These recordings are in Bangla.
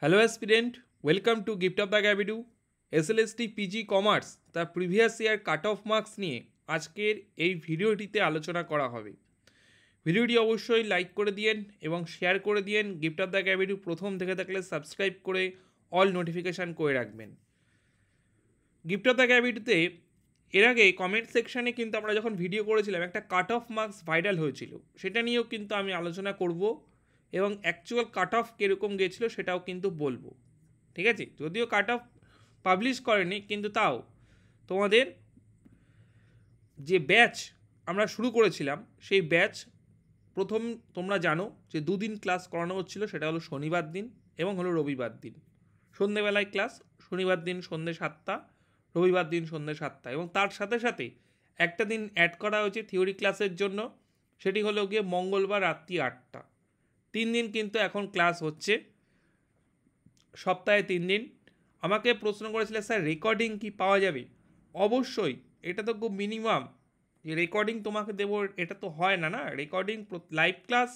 Hello aspirant, welcome to gift of the গ্যাবিডু। এসএলএসটি পিজি কমার্স তার previous year cut off marks নিয়ে আজকের এই ভিডিওটিতে আলোচনা করা হবে। ভিডিওটি অবশ্যই লাইক করে দিয়েন এবং শেয়ার করে দিয়েন। গিফট অফ দ্য গ্যাবিডু প্রথম থেকে থাকলে সাবস্ক্রাইব করে অল নোটিফিকেশান করে রাখবেন। গিফট অফ দ্য গ্যাবিডুতে এর আগে কমেন্ট সেকশানে কিন্তু আমরা যখন ভিডিও করেছিলাম একটা কাট অফ মার্কস ভাইরাল হয়েছিল, সেটা নিয়েও কিন্তু আমি আলোচনা করব এবং অ্যাকচুয়াল কাট অফ কীরকম গিয়েছিলো সেটাও কিন্তু বলবো। ঠিক আছে, যদিও কাট অফ পাবলিশ করেনি কিন্তু তাও তোমাদের যে ব্যাচ আমরা শুরু করেছিলাম সেই ব্যাচ প্রথম তোমরা জানো যে দুদিন ক্লাস করানো হচ্ছিলো, সেটা হলো শনিবার দিন এবং হলো রবিবার দিন। সন্ধেবেলায় ক্লাস, শনিবার দিন সন্ধ্যে 7টা, রবিবার দিন সন্ধ্যে 7টা, এবং তার সাথে সাথে একটা দিন অ্যাড করা হয়েছে থিওরি ক্লাসের জন্য, সেটি হলো গিয়ে মঙ্গলবার রাত্রি 8টা। 3 দিন কিন্তু এখন ক্লাস হচ্ছে, সপ্তাহে 3 দিন। আমাকে প্রশ্ন করেছিল স্যার রেকর্ডিং কি পাওয়া যাবে? অবশ্যই, এটা তো খুব মিনিমাম যে রেকর্ডিং তোমাকে দেবো এটা তো হয় না। রেকর্ডিং লাইভ ক্লাস,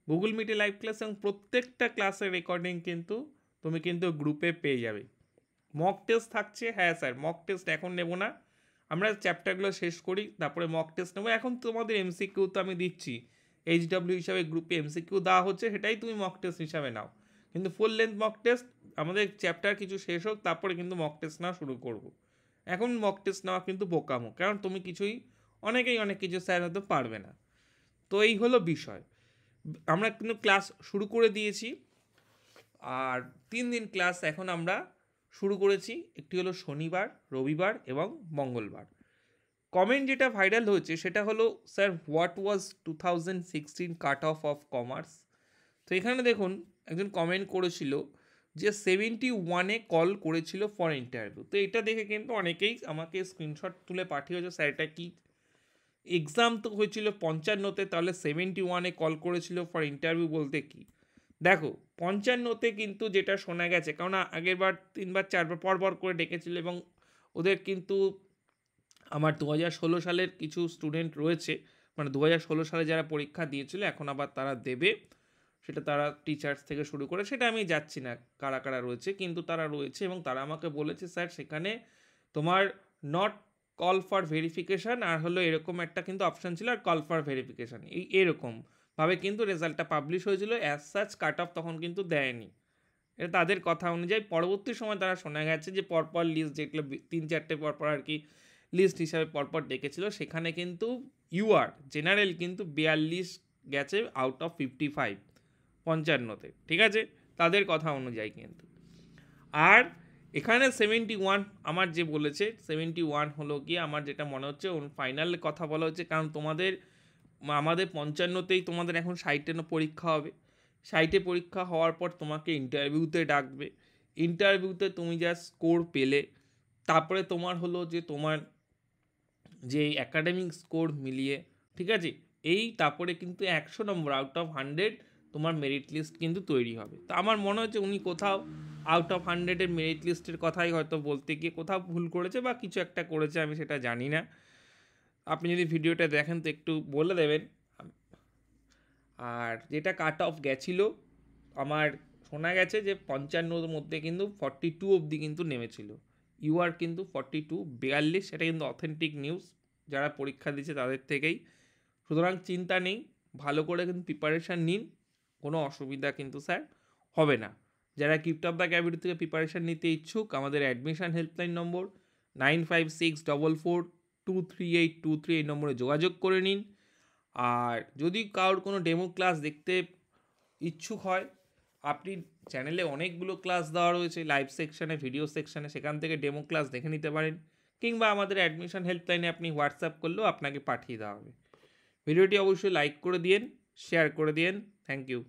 গুগল মিটে লাইভ ক্লাস এবং প্রত্যেকটা ক্লাসের রেকর্ডিং কিন্তু তুমি কিন্তু গ্রুপে পেয়ে যাবে। মক টেস্ট থাকছে, হ্যাঁ স্যার মক টেস্ট এখন নেব না, আমরা চ্যাপ্টারগুলো শেষ করি তারপরে মক টেস্ট নেবো। এখন তোমাদের এমসিকিউ তো আমি দিচ্ছি, এইচডব্লিউ হিসাবে গ্রুপে এমসিকিউ দেওয়া হচ্ছে, সেটাই তুমি মক টেস্ট হিসাবে নাও। কিন্তু ফুল লেন্থ মক টেস্ট আমাদের চ্যাপ্টার কিছু শেষ হোক তারপরে কিন্তু মক টেস্ট নেওয়া শুরু করব। এখন মক টেস্ট নেওয়া কিন্তু বোকামো, কারণ তুমি কিছুই অনেকেই অনেক কিছু স্যার হয়তো পারবে না। তো এই হলো বিষয়, আমরা কিন্তু ক্লাস শুরু করে দিয়েছি। আর 3 দিন ক্লাস এখন আমরা শুরু করেছি, একটি হলো শনিবার, রবিবার এবং মঙ্গলবার। কমেন্ট যেটা ভাইরাল হয়েছে সেটা হলো sir what was 2016 cut off commerce. তো এখানে দেখুন একজন কমেন্ট করেছিল যে 71-এ কল করেছিল ফর ইন্টারভিউ। তো এটা দেখে কিন্তু অনেকেই আমাকে স্ক্রিনশট তুলে পাঠিয়েছে, স্যার এটা কি এক্সাম তো হয়েছিল 55-তে, তাহলে 71-এ কল করেছিল ফর ইন্টারভিউ বলতে কি? দেখো 55-তে কিন্তু যেটা শোনা গেছে, কারণ আগের বার 3বার 4বার পরপর করে ডেকেছিল এবং ওদের কিন্তু আমার 2016 সালের কিছু স্টুডেন্ট রয়েছে, মানে 2016 সালে যারা পরীক্ষা দিয়েছিল এখন আবার তারা দেবে, সেটা তারা টিচার্স থেকে শুরু করে, সেটা আমি যাচ্ছি না কারা কারা রয়েছে, কিন্তু তারা রয়েছে এবং তারা আমাকে বলেছে স্যার সেখানে তোমার নট কল ফর ভেরিফিকেশান আর হলো এরকম একটা কিন্তু অপশান ছিল, আর কল ফর ভেরিফিকেশান এরকমভাবে কিন্তু রেজাল্টটা পাবলিশ হয়েছিল। অ্যাজ সাচ কাট অফ তখন কিন্তু দেয়নি, এটা তাদের কথা অনুযায়ী। পরবর্তী সময় তারা শোনা গেছে যে পরপর লিস্ট যেগুলো 3-4টে পরপর আর কি লিস্ট হিসাবে পরপর ডেকেছিল, সেখানে কিন্তু ইউআর জেনারেল কিন্তু 42 গেছে আউট অফ 55 55-তে, ঠিক আছে, তাদের কথা অনুযায়ী কিন্তু। আর এখানে 71 আমার যে বলেছে 71 হলো গিয়ে আমার যেটা মনে হচ্ছে ফাইনাল কথা বলা হচ্ছে, কারণ আমাদের 55-তেই তোমাদের এখন 60-এ পরীক্ষা হবে, 60-এ পরীক্ষা হওয়ার পর তোমাকে ইন্টারভিউতে ডাকবে, ইন্টারভিউতে তুমি যা স্কোর পেলে তারপরে তোমার হলো যে তোমার যে অ্যাকাডেমিক স্কোর মিলিয়ে, ঠিক আছে, এই তারপরে কিন্তু 100 নম্বর আউট অফ 100 তোমার মেরিট লিস্ট কিন্তু তৈরি হবে। তো আমার মনে হচ্ছে উনি কোথাও আউট অফ 100-এর মেরিট লিস্টের কথাই হয়তো বলতে গিয়ে কোথাও ভুল করেছে বা কিছু একটা করেছে, আমি সেটা জানি না। আপনি যদি ভিডিওটা দেখেন তো একটু বলে দেবেন। আর যেটা কাট অফ গেছিলো আমার শোনা গেছে যে 55-র মধ্যে কিন্তু 42 অবধি কিন্তু নেমেছিল, ইউআর কিন্তু 42 সেটা কিন্তু অথেন্টিক নিউজ, যারা পরীক্ষা দিচ্ছে তাদের থেকেই। সুতরাং চিন্তা নেই, ভালো করে কিন্তু প্রিপারেশান নিন, কোনো অসুবিধা কিন্তু স্যার হবে না। যারা গিফট অফ দ্য গ্যাবিডু থেকে প্রিপারেশান নিতে ইচ্ছুক আমাদের অ্যাডমিশান হেল্পলাইন নম্বর 9564423823 এই নম্বরে যোগাযোগ করে নিন। আর যদি কারোর কোনো ডেমো ক্লাস দেখতে ইচ্ছুক হয়, আপনি চ্যানেলে অনেকগুলো ক্লাস দেওয়া রয়েছে লাইভ সেকশানে, ভিডিও সেকশানে, সেখান থেকে ডেমো ক্লাস দেখে নিতে পারেন, কিংবা আমাদের অ্যাডমিশন হেল্পলাইনে আপনি হোয়াটসঅ্যাপ করলেও আপনাকে পাঠিয়ে দেওয়া হবে। ভিডিওটি অবশ্যই লাইক করে দিন, শেয়ার করে দিন। Thank you.